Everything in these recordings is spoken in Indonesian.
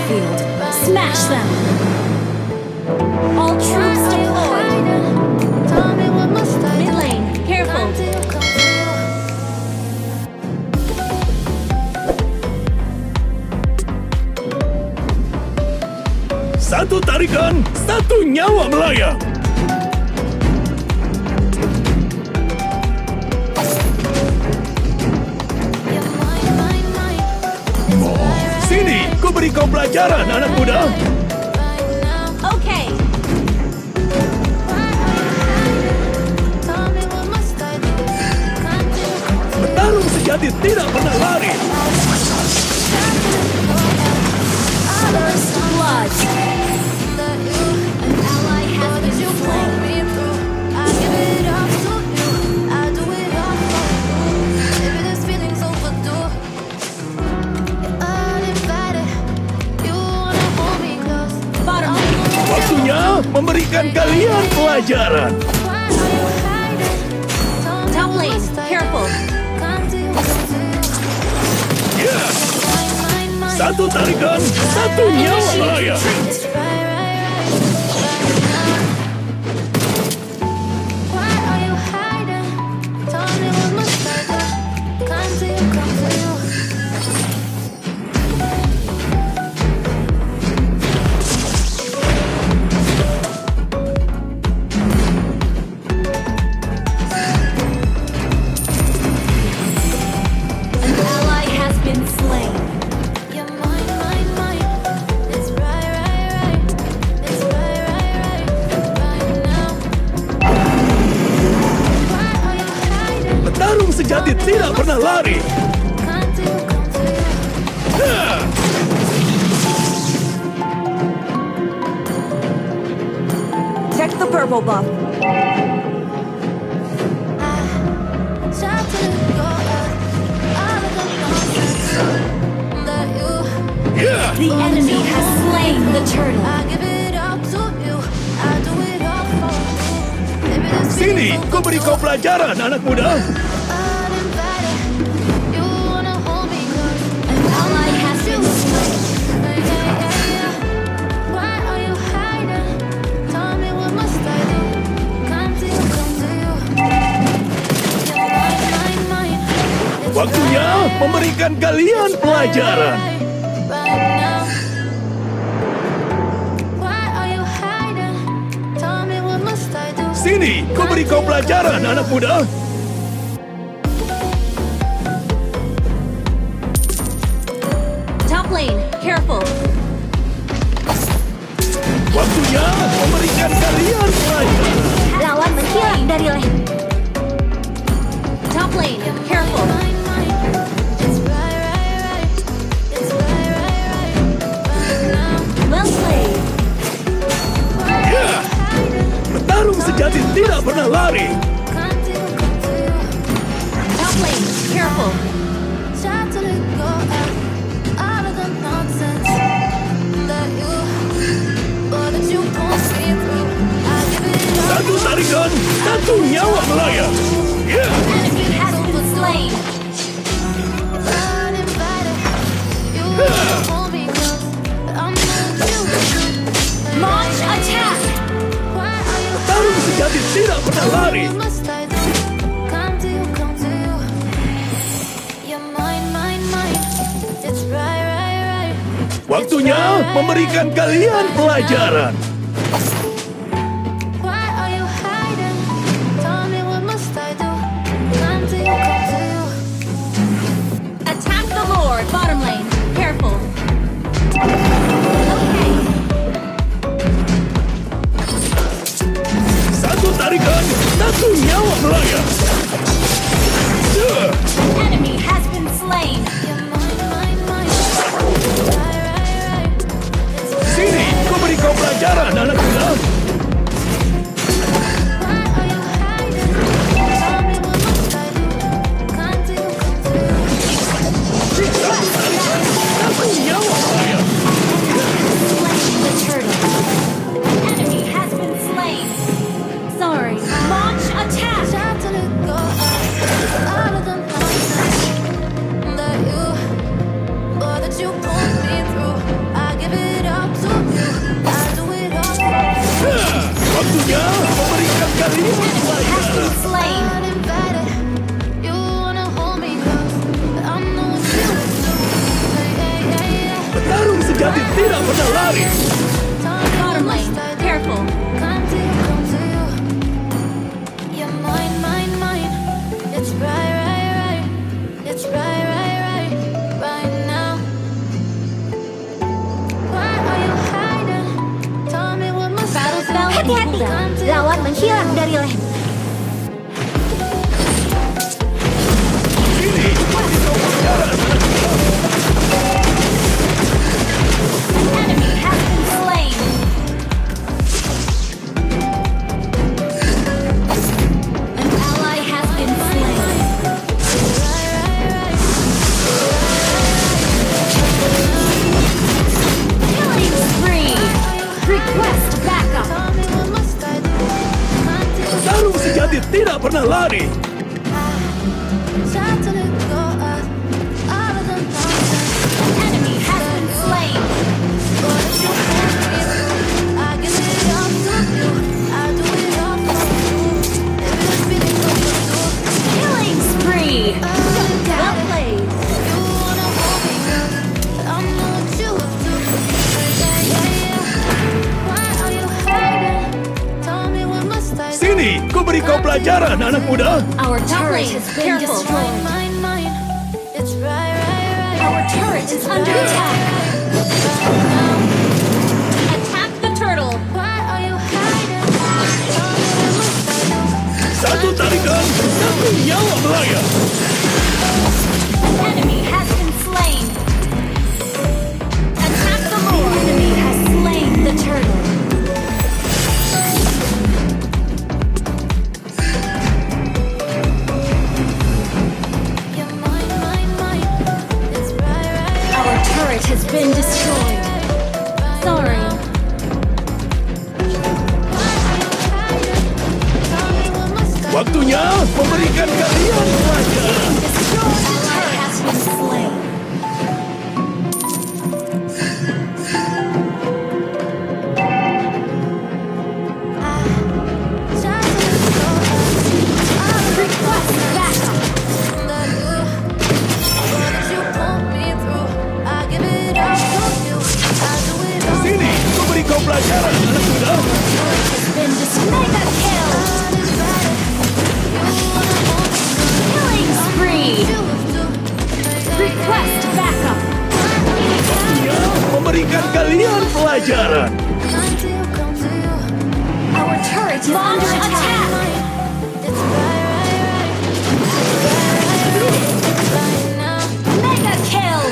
battlefield. Smash them. All troops deployed. Mid lane, careful. Satu tarikan, satu nyawa melayang. Sini, ku beri kau pelajaran, anak muda. Okay. Petarung sejati tidak pernah lari. First blood. An ally has been slain. Bottom lane. Waktunya memberikan kalian pelajaran. Top lane, careful. Ya, satu tarikan, satu nyawa melayang. An ally has been slain. Petarung sejati tidak pernah lari. Ha! Check the purple buff. Ya, The enemy has slain the turtle. sini, ku beri kau pelajaran, anak muda. An ally has been slain. Waktunya memberikan kalian pelajaran. Sini, ku beri kau pelajaran, anak muda. Top lane, careful. Waktunya memberikan kalian pelajaran. Lawan menghilang dari lane. Top lane, careful. Well played. Ya, petarung sejati tidak pernah lari. Top lane, careful. Satu tarikan, satu nyawa melayang. Ya, Enemy has been slain. Launch attack. petarung sejati tidak pernah lari. Waktunya memberikan kalian pelajaran. Attack the Lord. Bottom lane, careful. Okay. Satu tarikan, satu nyawa melayang. Ya, Enemy has been slain. sini, ku beri kau pelajaran, anak muda. Satu nyawa melayang. Slain the turtle. Enemy has been slain. Sorry. Launch attack. You pulled me through. I give it kalian Has pelajaran. been slain. Petarung sejati tidak pernah lari. Bottom lane, careful. Battle spell. Hati-hati, lawan menghilang dari lane. Sini, berisi pelajaran. An enemy has been slain. An ally has been slain. Killing spree. Request backup. Petarung sejati tidak pernah lari. An enemy has been slain. Killing spree. Well played. Sini, ku beri kau pelajaran, anak muda. Our turret has been destroyed. Our turret is under attack. Attack the turtle. Satu tarikan, satu nyawa melayang. An enemy has been slain. Attack the lord. An enemy has slain the turtle. Our turret has been destroyed. Sorry. Waktunya memberikan kalian pelajaran. Ally has been slain. Request backup. Sini, ku beri kau pelajaran, anak muda. Been destroyed. Mega kill. Killing spree. Request backup. Waktunya memberikan kalian pelajaran. Our turret is under attack. Mega kill.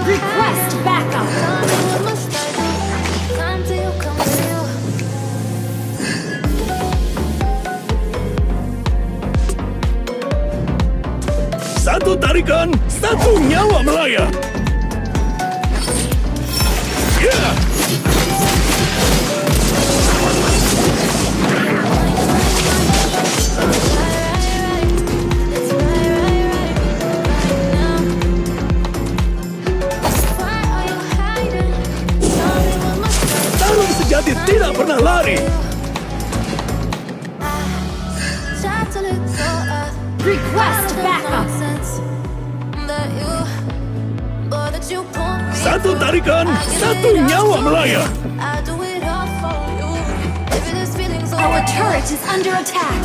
Request backup. Satu tarikan, satu nyawa melayang. Yeah! Tarung sejati tidak pernah lari. Request backup. Satu tarikan, satu nyawa melayang. Our turret is under attack.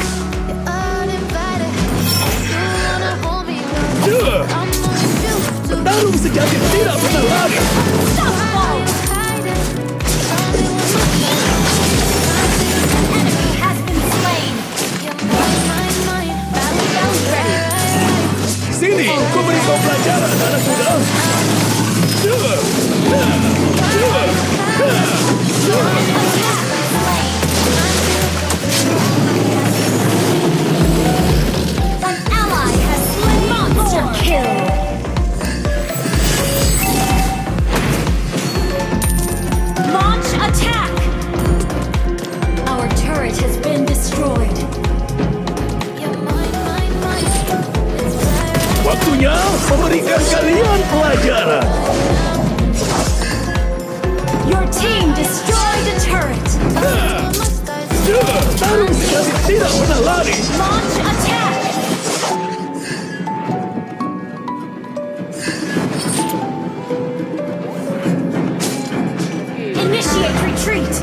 Yeah! Petarung sejati tidak pernah lari. Stop ball. Enemy has been slain. Battle bell ready. Sini, ku beri kau pelajaran, anak muda. Yeah! Yeah! Yeah! Yeah! An ally has slain. Monster kill. Launch attack. Our turret has been destroyed. Waktunya memberikan kalian pelajaran. Your team destroyed a turret. Yeah! pernah lari. Launch attack! Initiate retreat!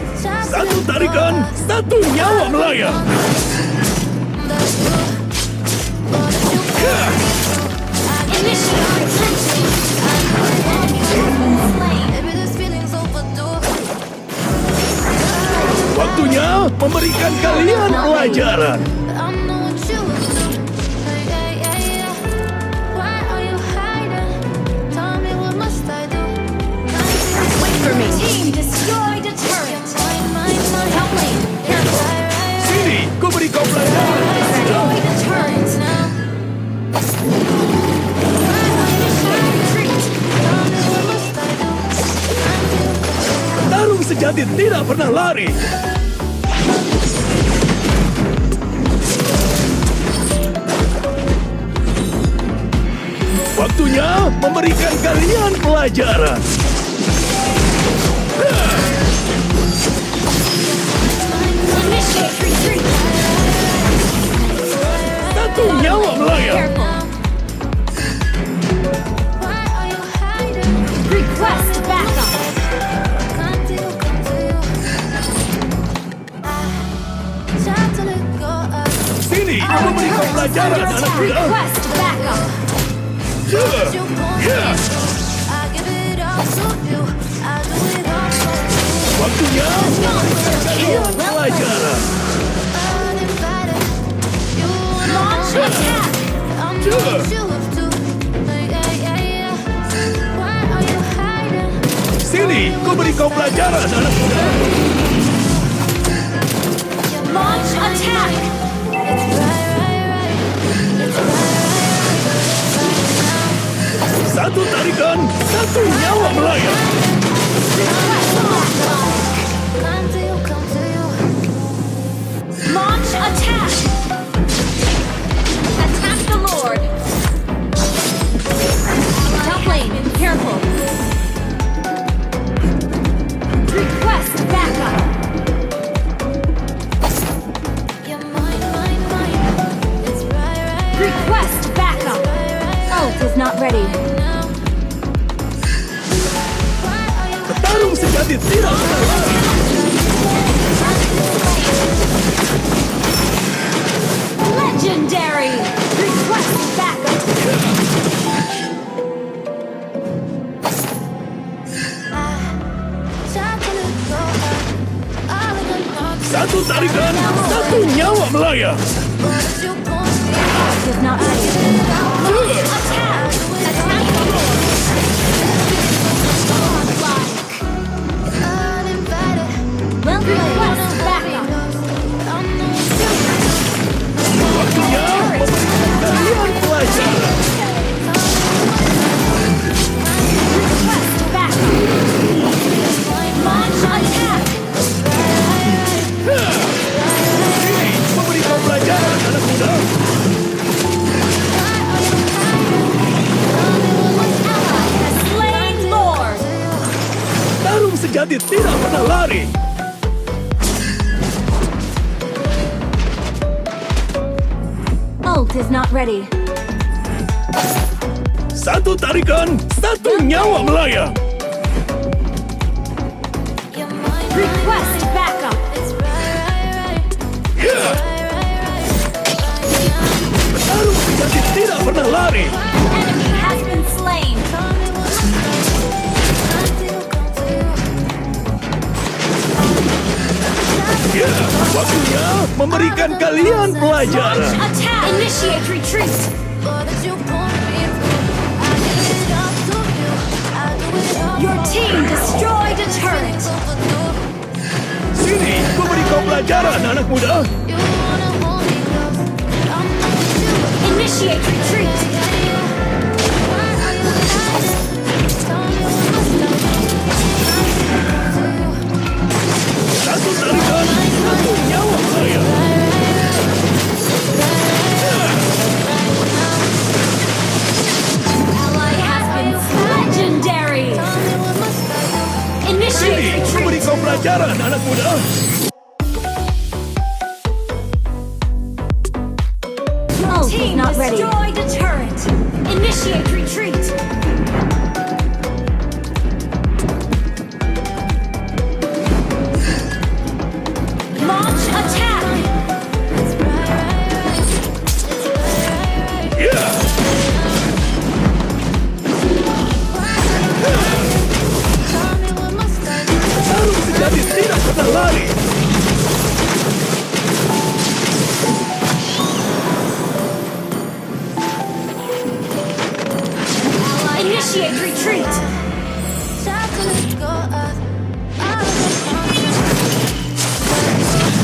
Satu tarikan, satu nyawa melayang. Initiate retreat! Waktunya memberikan kalian pelajaran. Wait for me! Team destroyed a turret! Top lane, careful! Sini, ku beri kau pelajaran. Destroyed a turret! Retreat! Tarung sejati tidak pernah lari. Waktunya memberikan kalian pelajaran. Initiate retreat! Satu nyawa melayang. Careful! Request backup! Sini, aku beri kau pelajaran, anak muda. Request backup! Waktunya memberikan kalian pelajaran. Launch attack! Sini, ku beri kau pelajaran, anak muda. Launch attack! Satu tarikan, satu nyawa melayang. Launch attack! Attack the Lord! Top lane, careful! Request backup! Request backup! Ult is not ready. Petarung sejati tidak pernah lari. Legendary! Request backup! Satu tarikan, satu nyawa melayang. Ult is not ready. Attack! Attack the Lord! Well, request backup! Waktunya memberikan kalian pelajaran. Request backup! Launch attack! Sini, memberi kau pelajaran, anak muda. Ally has slain Lord! Tarung sejati tidak pernah lari. Ult is not ready. Satu tarikan, satu nyawa melayang. Request backup! Tarung sejati tidak pernah lari. Enemy has been slain! Ya, waktunya memberikan kalian pelajaran. Launch attack! Initiate retreat! Your team destroyed a turret! Sini, ku beri kau pelajaran, anak muda. Initiate retreat! Satu tarikan, satu nyawa melayang. Ally has been legendary! Initiate Sini, ku beri retreat! kau pelajaran, anak muda. Not ready. Destroy the turret. Initiate retreat. Launch attack. Baru menjadi tidak pernah lari. Initiate retreat.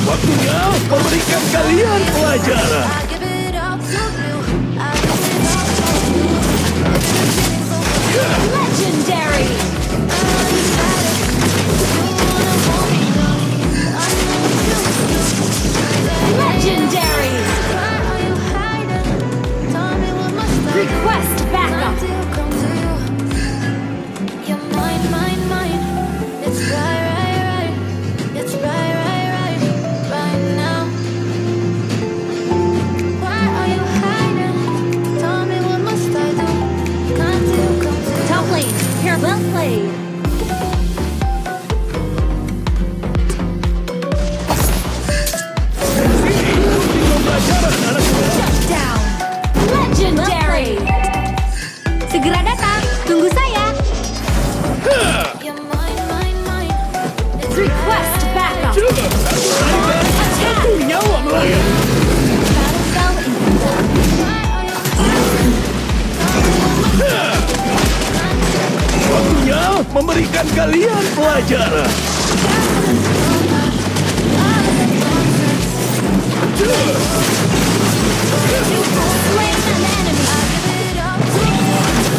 Waktunya memberikan kalian pelajaran. Legendary. Legendary. Request backup. Top lane. Here, well played. Pelajaran anak muda. Shut down. Legendary. Segera datang. Tunggu saya. Request backup. Satu nyawa melayang. Waktunya memberikan kalian pelajaran. Slain an enemy.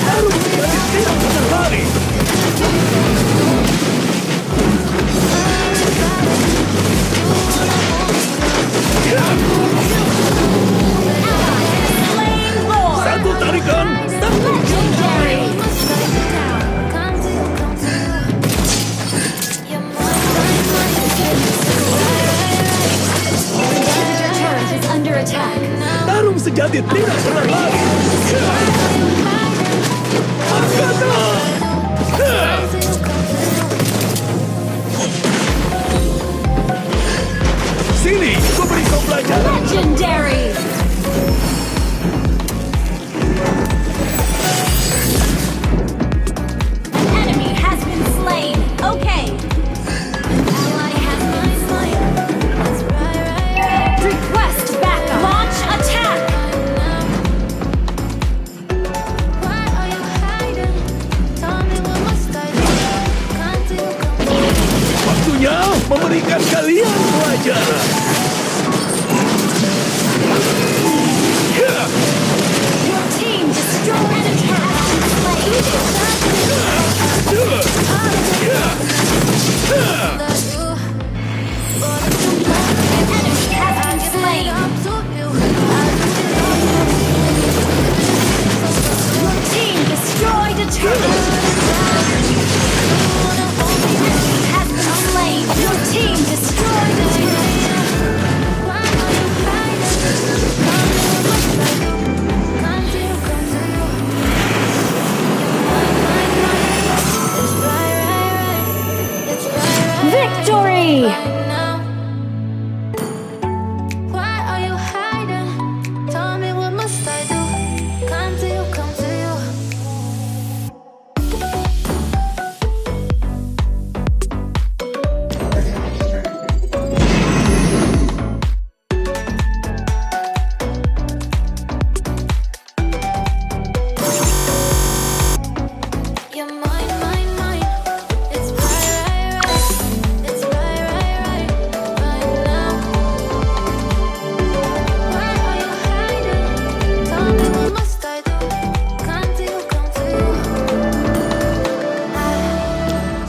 Baru menjadi tidak pernah lari. Slain Lord. Satu tarikan. Legendary. Inhibitor turret is under attack. Tarung sejati tidak pernah lari. Angkata. Sini, ku beri kau pelajaran. Legendary.